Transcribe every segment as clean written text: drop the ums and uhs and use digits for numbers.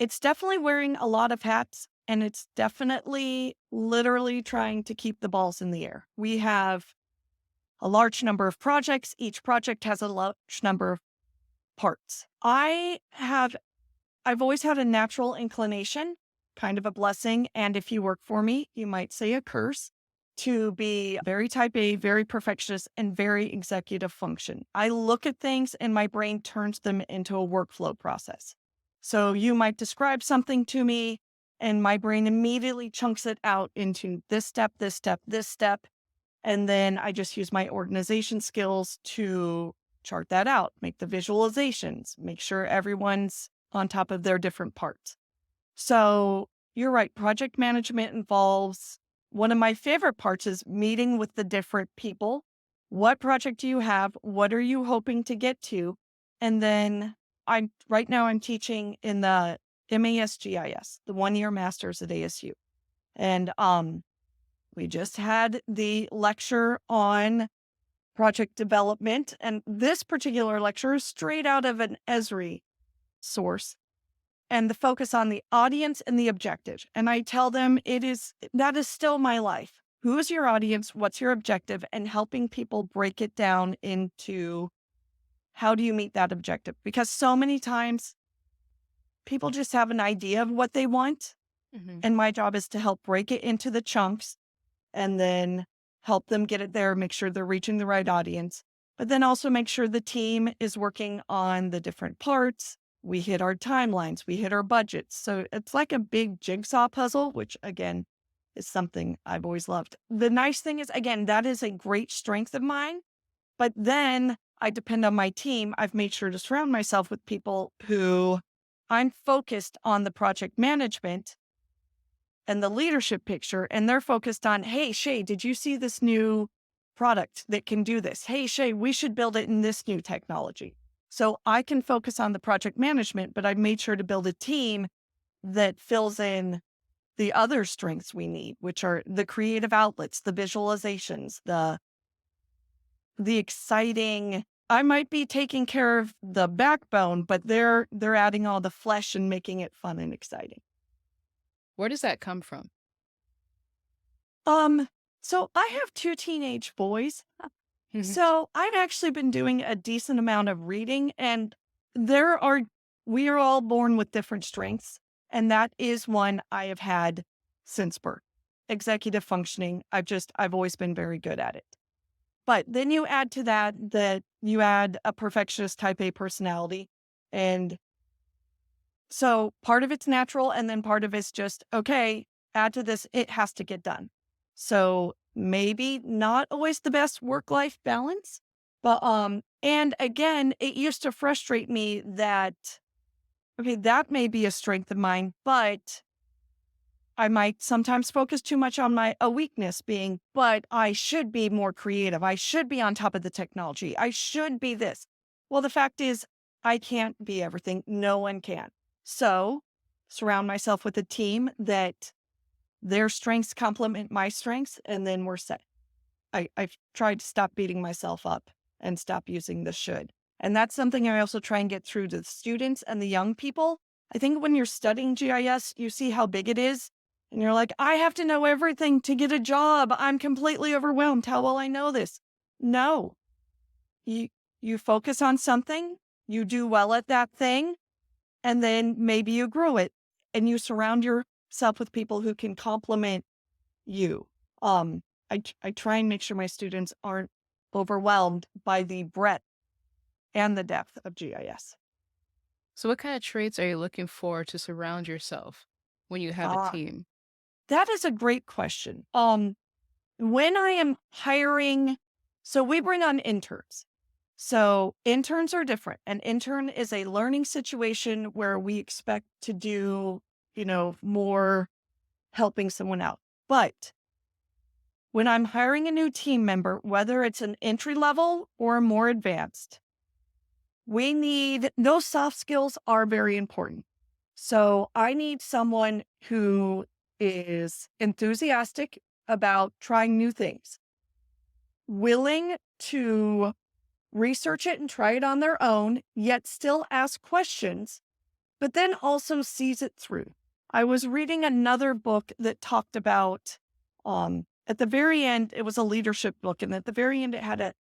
It's definitely wearing a lot of hats, and it's definitely literally trying to keep the balls in the air. We have a large number of projects. Each project has a large number of parts. I've always had a natural inclination, kind of a blessing, and if you work for me, you might say a curse, to be very type A, very perfectionist, and very executive function. I look at things and my brain turns them into a workflow process. So you might describe something to me, and my brain immediately chunks it out into this step, this step, this step. And then I just use my organization skills to chart that out, make the visualizations, make sure everyone's on top of their different parts. So you're right. Project management involves one of my favorite parts is meeting with the different people. What project do you have? What are you hoping to get to? And then I'm teaching in the MASGIS, the 1-year master's at ASU. And we just had the lecture on project development. And this particular lecture is straight out of an Esri source and the focus on the audience and the objective. And I tell them that is still my life. Who is your audience? What's your objective? And helping people break it down into how do you meet that objective? Because so many times people just have an idea of what they want. Hmm. And my job is to help break it into the chunks and then help them get it there, make sure they're reaching the right audience, but then also make sure the team is working on the different parts. We hit our timelines, we hit our budgets. So it's like a big jigsaw puzzle, which again is something I've always loved. The nice thing is, again, that is a great strength of mine, but then I depend on my team. I've made sure to surround myself with people who I'm focused on the project management and the leadership picture, and they're focused on, hey, Shea, did you see this new product that can do this? Hey, Shea, we should build it in this new technology. So I can focus on the project management, but I've made sure to build a team that fills in the other strengths we need, which are the creative outlets, the visualizations, the exciting. I might be taking care of the backbone, but they're adding all the flesh and making it fun and exciting. Where does that come from? Um, so I have 2 teenage boys. Mhm. So I've actually been doing a decent amount of reading, and there are we are all born with different strengths, and that is one I have had since birth. Executive functioning, I've always been very good at it. But then you add to that you add a perfectionist type A personality, and so part of it's natural, and then part of it's just, okay, add to this, it has to get done. So maybe not always the best work-life balance, but and again, it used to frustrate me that, okay, that may be a strength of mine, but I might sometimes focus too much on a weakness being, but I should be more creative. I should be on top of the technology. I should be this. Well, the fact is, I can't be everything. No one can. So surround myself with a team that their strengths complement my strengths, and then we're set. I've tried to stop beating myself up and stop using the should. And that's something I also try and get through to the students and the young people. I think when you're studying GIS, you see how big it is. And you're like, I have to know everything to get a job. I'm completely overwhelmed. How will I know this? No, you, you focus on something, you do well at that thing, and then maybe you grow it and you surround yourself with people who can complement you. Um, I try and make sure my students aren't overwhelmed by the breadth and the depth of GIS. So, what kind of traits are you looking for to surround yourself when you have a Ah, team? that is a great question. When I am hiring, so we bring on interns. So interns are different. An intern is a learning situation where we expect to do, more helping someone out. But when I'm hiring a new team member, whether it's an entry level or more advanced, we need those soft skills are very important. So I need someone who is enthusiastic about trying new things, willing to research it and try it on their own, yet still ask questions but then also sees it through. I was reading another book that talked about, at the very end, it was a leadership book, and at the very end, it had a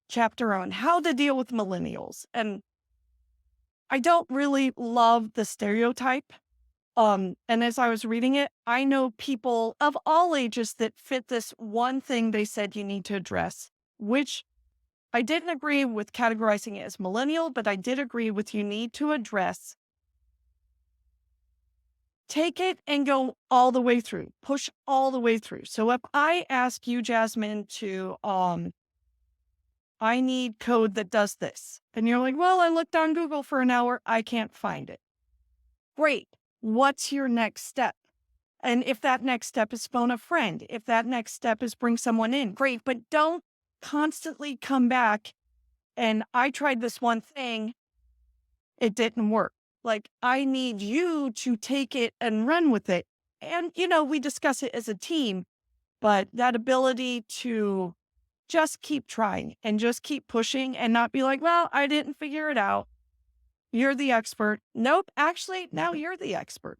chapter on how to deal with millennials. And I don't really love the stereotype. And as I was reading it, I know people of all ages that fit this one thing they said you need to address, which I didn't agree with categorizing it as millennial, but I did agree with you need to address, take it and go all the way through, push all the way through. So if I ask you, Jasmine, to, I need code that does this, and you're like, well, I looked on Google for an hour, I can't find it. Great. What's your next step? And if that next step is phone a friend, if that next step is bring someone in, great. But don't constantly come back and I tried this one thing, it didn't work. Like, I need you to take it and run with it. And, we discuss it as a team, but that ability to just keep trying and just keep pushing and not be like, well, I didn't figure it out. You're the expert. Nope. Actually, now you're the expert.